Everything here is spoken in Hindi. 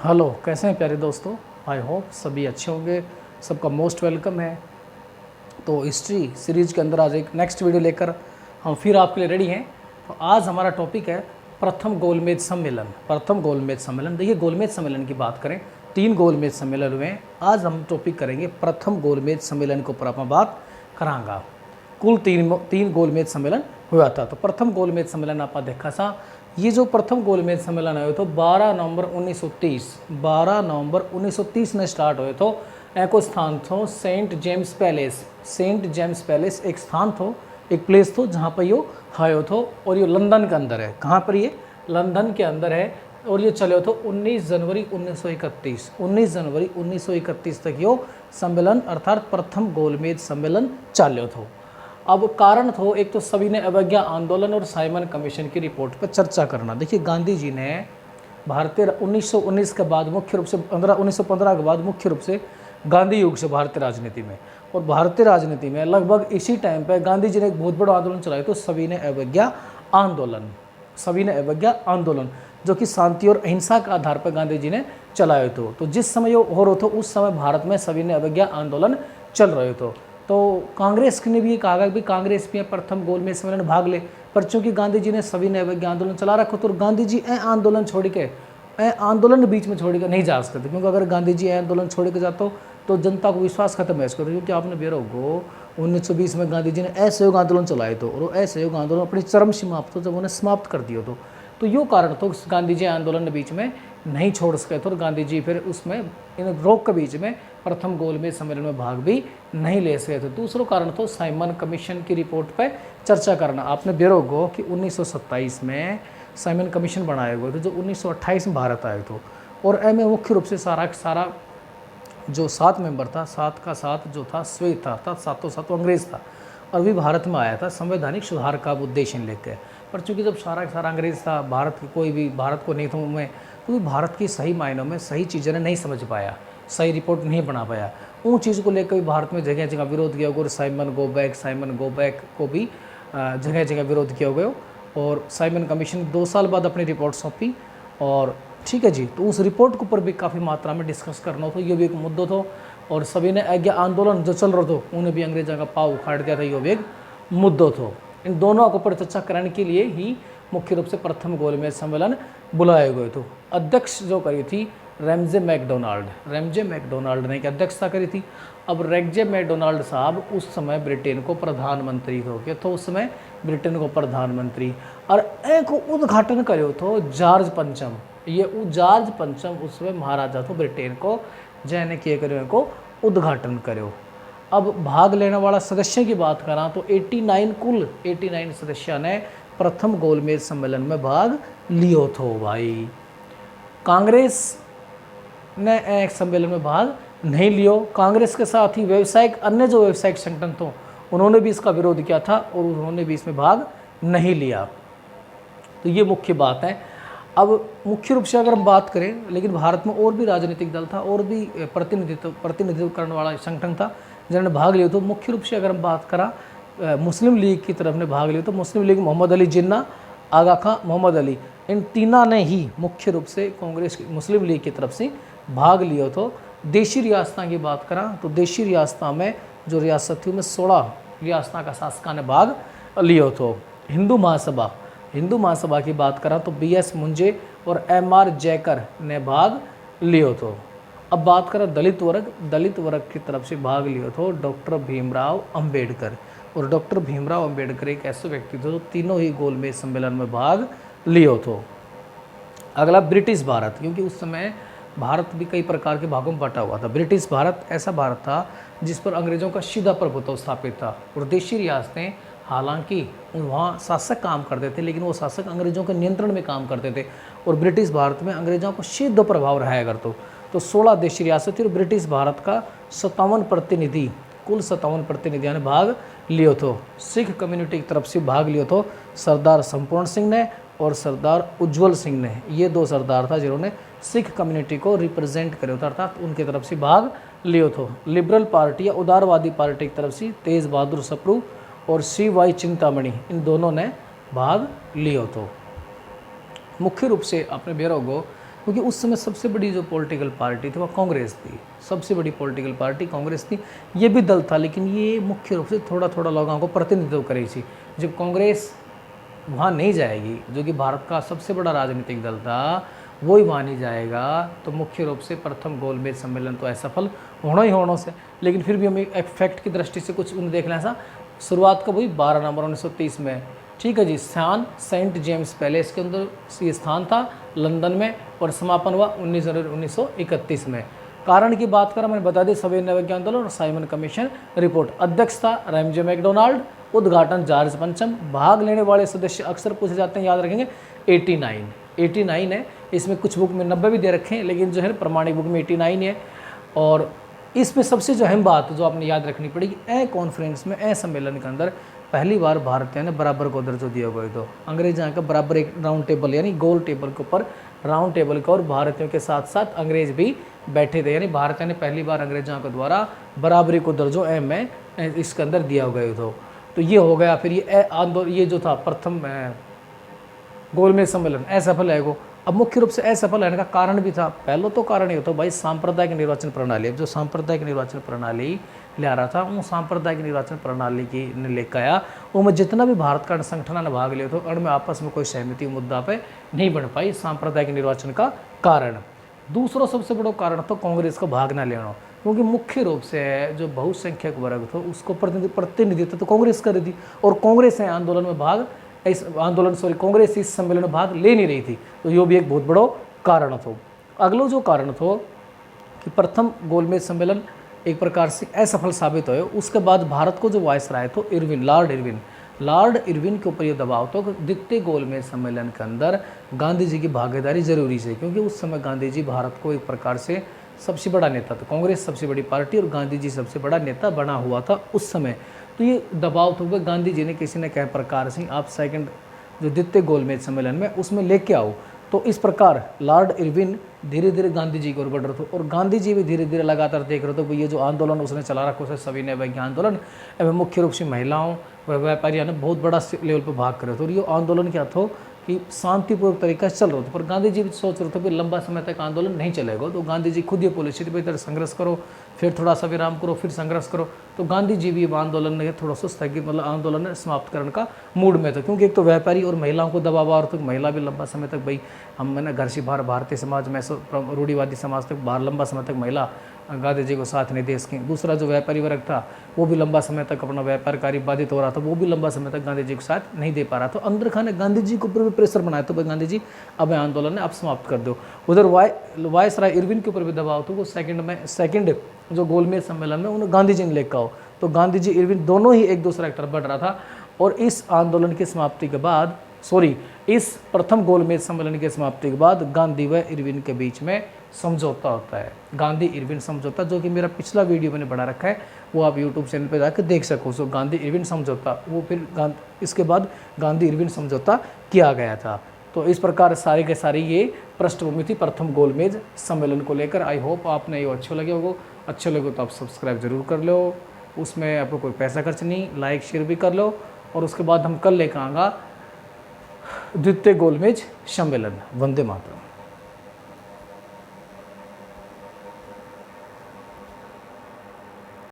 हेलो, कैसे हैं प्यारे दोस्तों। आई होप सभी अच्छे होंगे। सबका मोस्ट वेलकम है। तो हिस्ट्री सीरीज के अंदर आज एक नेक्स्ट वीडियो लेकर हम फिर आपके लिए रेडी हैं। तो आज हमारा टॉपिक है प्रथम गोलमेज सम्मेलन। प्रथम गोलमेज सम्मेलन, देखिए गोलमेज सम्मेलन की बात करें, 3 गोलमेज सम्मेलन हुए। आज हम टॉपिक करेंगे प्रथम गोलमेज सम्मेलन के ऊपर मैं बात करांगा। कुल तीन गोलमेज सम्मेलन हुआ था। तो प्रथम गोलमेज सम्मेलन आपने देखा था। ये जो प्रथम गोलमेज सम्मेलन आयो तो 12 नवंबर 1930 में स्टार्ट हुए। तो एको स्थान थो सेंट जेम्स पैलेस एक स्थान थो, एक प्लेस थो जहाँ पर यो आयो थो। और ये लंदन के अंदर है। कहाँ पर? ये लंदन के अंदर है। और ये चलो तो 19 जनवरी 1931 तक यो सम्मेलन अर्थात प्रथम गोलमेज सम्मेलन चाल्यो थो। अब कारण थो एक तो सभी ने अवज्ञा आंदोलन और साइमन कमीशन की रिपोर्ट पर चर्चा करना। देखिए गांधी जी ने भारतीय 1919 के बाद मुख्य रूप से 1915 के बाद मुख्य रूप से गांधी युग से भारतीय राजनीति में, और भारतीय राजनीति में लगभग इसी टाइम पर गांधी जी ने एक बहुत बड़ा आंदोलन चलाया। तो सभी ने अवज्ञा आंदोलन जो कि शांति और अहिंसा के आधार पर गांधी जी ने चलाया तो जिस समय हो रहा था उस समय भारत में सभी ने अवज्ञा आंदोलन चल रहे थे। तो कांग्रेस ने भी कहा कि कांग्रेस भी प्रथम गोलमेज सम्मेलन में भाग ले, पर चूंकि गांधी जी ने सभी ने अवज्ञा आंदोलन चला रखा तो गांधी जी आंदोलन बीच में छोड़ के नहीं जा सकते, क्योंकि अगर गांधी जी आंदोलन छोड़ के जाते तो जनता को विश्वास खत्म है। क्योंकि आपने बेरो को 1920 में गांधी जी ने असहयोग आंदोलन चलाए तो, और असहयोग आंदोलन अपनी चरम सीमा पर जब उन्हें समाप्त कर दिया तो यो कारण तो गांधी जी आंदोलन बीच में नहीं छोड़ सके थे, और गांधी जी फिर उसमें इन रोक के बीच में प्रथम गोलमेज सम्मेलन में भाग भी नहीं ले सके थे। दूसरा कारण तो साइमन कमीशन की रिपोर्ट पर चर्चा करना। आपने बेरो गो कि 1927 में साइमन कमीशन बनाए गए थे, जो 1928 में भारत आए थे। और में मुख्य रूप से सारा जो 7 मेंबर था, 7 का 7 जो था श्वेत था, अर्थात सातों अंग्रेज था, और भी भारत में आया था संवैधानिक सुधार का उद्देश्य लेकर। पर चूंकि जब सारा अंग्रेज था, भारत की कोई भी भारत को नहीं था में, तो भारत की सही मायनों में सही चीज़ें नहीं समझ पाया, सही रिपोर्ट नहीं बना पाया। उन चीज़ को लेकर भी भारत में जगह जगह विरोध किया गया। और साइमन गो बैक को भी जगह जगह विरोध किया गया। और साइमन कमीशन 2 साल बाद अपनी रिपोर्ट सौंपी। और ठीक है जी, तो उस रिपोर्ट के ऊपर भी काफ़ी मात्रा में डिस्कस करना था, ये भी एक मुद्दा था। और सभी ने आज्ञा आंदोलन जो चल रहा था उन्हें भी अंग्रेजों का पाव उखाड़ दिया था, ये भी एक मुद्दा था। इन दोनों के ऊपर चर्चा करने के लिए ही मुख्य रूप से प्रथम गोलमेज सम्मेलन बुलाए गए। तो अध्यक्ष जो करी थी रेमजे मैकडोनाल्ड ने की अध्यक्षता करी थी। अब रेमजे मैकडोनाल्ड साहब उस समय ब्रिटेन को प्रधानमंत्री हो गए तो उस समय ब्रिटेन को प्रधानमंत्री, और एक उद्घाटन करो तो जॉर्ज पंचम। ये जॉर्ज पंचम उस समय महाराजा तो ब्रिटेन को जैने किए करो को उद्घाटन करो। अब भाग लेने वाला सदस्य की बात करा तो 89 सदस्य ने प्रथम गोलमेज सम्मेलन में भाग लियो थो। भाई कांग्रेस ने एक सम्मेलन में भाग नहीं लियो। कांग्रेस के साथ ही अन्य जो व्यावसायिक संगठन थे उन्होंने भी इसका विरोध किया था और उन्होंने भी इसमें भाग नहीं लिया। तो ये मुख्य बात है। अब मुख्य रूप से अगर हम बात करें, लेकिन भारत में और भी राजनीतिक दल था और भी प्रतिनिधित्व करने वाला संगठन था जिन्होंने भाग लिया। तो मुख्य रूप से अगर हम बात करा मुस्लिम लीग की तरफ ने भाग लिया तो मुस्लिम लीग मोहम्मद अली जिन्ना, आगा खां, मोहम्मद अली, इन तीनों ने ही मुख्य रूप से कांग्रेस मुस्लिम लीग की तरफ से भाग लिया। तो देशी रियासतों की बात करा तो देशी रियासतों में जो रियासत थी उनमें 16 रियासतों का शासकों ने भाग लिया। तो हिंदू महासभा की बात करा तो BS मुंजे और MR जयकर ने भाग लिया। तो अब बात करें दलित वर्ग की तरफ से भाग लिया तो डॉक्टर भीमराव अंबेडकर। और डॉक्टर भीमराव अंबेडकर एक ऐसे व्यक्ति थे जो तीनों ही गोलमेज सम्मेलन में भाग लिया। तो अगला ब्रिटिश भारत, क्योंकि उस समय भारत भी कई प्रकार के भागों में बटा हुआ था। ब्रिटिश भारत ऐसा भारत था जिस पर अंग्रेजों का सीधा प्रभुत्व स्थापित था। और देशी रियासतें हालांकि वहाँ शासक काम करते थे, लेकिन वो शासक अंग्रेजों के नियंत्रण में काम करते थे। और ब्रिटिश भारत में अंग्रेजों को सीधा प्रभाव रहा करता। तो 16 देशी रियासत थी और ब्रिटिश भारत का 57 कुल 57 प्रतिनिधियों ने भाग लियो तो। सिख कम्युनिटी की तरफ से भाग लियो तो सरदार संपूर्ण सिंह ने और सरदार उज्जवल सिंह ने, ये 2 सरदार था जिन्होंने सिख कम्युनिटी को रिप्रेजेंट करे था, अर्थात उनकी तरफ से भाग लियो तो। लिबरल पार्टी या उदारवादी पार्टी की तरफ से तेज बहादुर सप्रू और CY चिंतामणि, इन दोनों ने भाग लियो तो। मुख्य रूप से आपने बेरोगो क्योंकि उस समय सबसे बड़ी जो पॉलिटिकल पार्टी थी वह कांग्रेस थी, सबसे बड़ी पॉलिटिकल पार्टी कांग्रेस थी। ये भी दल था, लेकिन ये मुख्य रूप से थोड़ा थोड़ा लोगों को प्रतिनिधित्व करी थी। जब कांग्रेस वहाँ नहीं जाएगी, जो कि भारत का सबसे बड़ा राजनीतिक दल था, वो ही वहाँ नहीं जाएगा, तो मुख्य रूप से प्रथम गोलमेज सम्मेलन तो असफल होना ही होना से। लेकिन फिर भी हमें एक फैक्ट की दृष्टि से कुछ उन्हें देख लें। ऐसा शुरुआत कब हुई? 12 नवंबर 1930 में, ठीक है जी। स्थान सेंट जेम्स पैलेस के अंदर ये स्थान था लंदन में, और समापन हुआ 19 जनवरी 1931 में। कारण की बात करें, मैंने बता दी सवेरे नवज्ञ आंदोलन और साइमन कमीशन रिपोर्ट। अध्यक्ष था रैमजे मैकडोनाल्ड, उद्घाटन जॉर्ज पंचम। भाग लेने वाले सदस्य अक्सर पूछे जाते हैं, याद रखेंगे 89 है। इसमें कुछ बुक में 90 भी दे रखे हैं, लेकिन जो है प्रमाणिक बुक में 89 है। और इसमें सबसे जो अहम बात जो आपने याद रखनी पड़ेगी, ए कॉन्फ्रेंस में, ए सम्मेलन के अंदर पहली बार भारतीय ने बराबर को दर्जा दिया गया। तो अंग्रेज यहाँ का बराबर एक राउंड टेबल यानी गोल टेबल के ऊपर, राउंड टेबल का, और भारतीयों के साथ साथ अंग्रेज भी बैठे थे। यानी भारतीय ने पहली बार अंग्रेजों के द्वारा बराबरी को दर्जो एम में इसके अंदर दिया गया। तो ये हो गया। फिर ये आंदोलन, ये जो था प्रथम गोलमेज सम्मेलन असफल है। अब मुख्य रूप से असफल होने का कारण भी था। पहला तो कारण ये होता भाई सांप्रदायिक निर्वाचन प्रणाली। अब जो सांप्रदायिक निर्वाचन प्रणाली ले आ रहा था, वो सांप्रदायिक निर्वाचन प्रणाली की ने लेकर आया, उसमें जितना भी भारत का संगठन ने भाग लिया, तो उनमें आपस में कोई सहमति मुद्दा पे नहीं बन पाई सांप्रदायिक निर्वाचन का कारण। दूसरा सबसे बड़ा कारण तो कांग्रेस का भाग न लेना, क्योंकि मुख्य रूप से जो बहुसंख्यक वर्ग था उसको प्रतिनिधित्व तो कांग्रेस कर रही थी, और कांग्रेस है आंदोलन में भाग कांग्रेस इस सम्मेलन में भाग ले नहीं रही थी। तो ये भी एक बहुत बड़ा कारण था। अगलो जो कारण था कि प्रथम गोलमेज सम्मेलन एक प्रकार से असफल साबित हुए। उसके बाद भारत को जो वायसराय तो लॉर्ड इरविन के ऊपर ये दबाव था कि द्वितीय गोलमेज सम्मेलन के अंदर गांधी जी की भागीदारी जरूरी है, क्योंकि उस समय गांधी जी भारत को एक प्रकार से सबसे बड़ा नेता था। कांग्रेस सबसे बड़ी पार्टी और गांधी जी सबसे बड़ा नेता बना हुआ था उस समय। तो ये दबाव था, गांधी जी ने किसी ने कह प्रकार से आप सेकंड जो द्वितीय गोलमेज सम्मेलन में उसमें लेके आओ। तो इस प्रकार लॉर्ड इरविन धीरे धीरे गांधी जी की ओर बढ़ रहे थे, और गांधी जी भी धीरे धीरे लगातार देख रहे थे ये जो आंदोलन उसने चला रखा है सविनय अवज्ञा आंदोलन, एवं मुख्य रूप से महिलाओं व व्यापारियों ने बहुत बड़ा लेवल पर भाग करे थे। और ये आंदोलन क्या था कि शांतिपूर्वक तरीका से चल रहा था, पर गांधी जी भी सोच रहे थे कि लंबा समय तक आंदोलन नहीं चलेगा। तो गांधी जी खुद ये पॉलिसी थी, इधर संघर्ष करो, फिर थोड़ा सा विराम करो, फिर संघर्ष करो। तो गांधी जी भी आंदोलन ने थोड़ा सा स्थगित, मतलब आंदोलन समाप्त करने का मूड में था, क्योंकि एक तो व्यापारी और महिलाओं को दबाव आ रहा था। महिला भी लंबा समय तक भाई हम मैंने घर से बाहर, भारतीय समाज में रूढ़िवादी समाज तक बाहर लंबा समय तक महिला गांधी जी को साथ नहीं दे सकें। दूसरा जो व्यापारी वर्ग था वो भी लंबा समय तक अपना व्यापार कार्य बाधित हो रहा था, वो भी लंबा समय तक गांधी जी को साथ नहीं दे पा रहा। तो अंदर खान ने गांधी जी के ऊपर भी प्रेशर बनाया, तो भाई गांधी जी अब आंदोलन है आप समाप्त कर दो। उधर वायसराय इरविन के ऊपर भी दबाव था, वो सेकंड जो गोलमेज सम्मेलन में उन्हें गांधी जी ने लेकर आओ। तो गांधी जी इरविन दोनों ही एक दूसरा की तरफ बढ़ रहा था। और इस आंदोलन की समाप्ति के बाद इस प्रथम गोलमेज सम्मेलन की समाप्ति के बाद गांधी व इरविन के बीच में समझौता होता है, गांधी इरविन समझौता, जो कि मेरा पिछला वीडियो मैंने बना रखा है, वो आप यूट्यूब चैनल पे जाकर देख सको। सो गांधी इरविन समझौता, वो फिर इसके बाद गांधी इरविन समझौता किया गया था। तो इस प्रकार सारी के सारी ये पृष्ठभूमि थी प्रथम गोलमेज सम्मेलन को लेकर। आई होप आपने ये अच्छे लगे होगा। अच्छे लगे तो आप सब्सक्राइब जरूर कर लो, उसमें आपको कोई पैसा खर्च नहीं, लाइक शेयर भी कर लो। और उसके बाद हम कल लेकर आएंगे द्वितीय गोलमेज सम्मेलन। वंदे मातरम।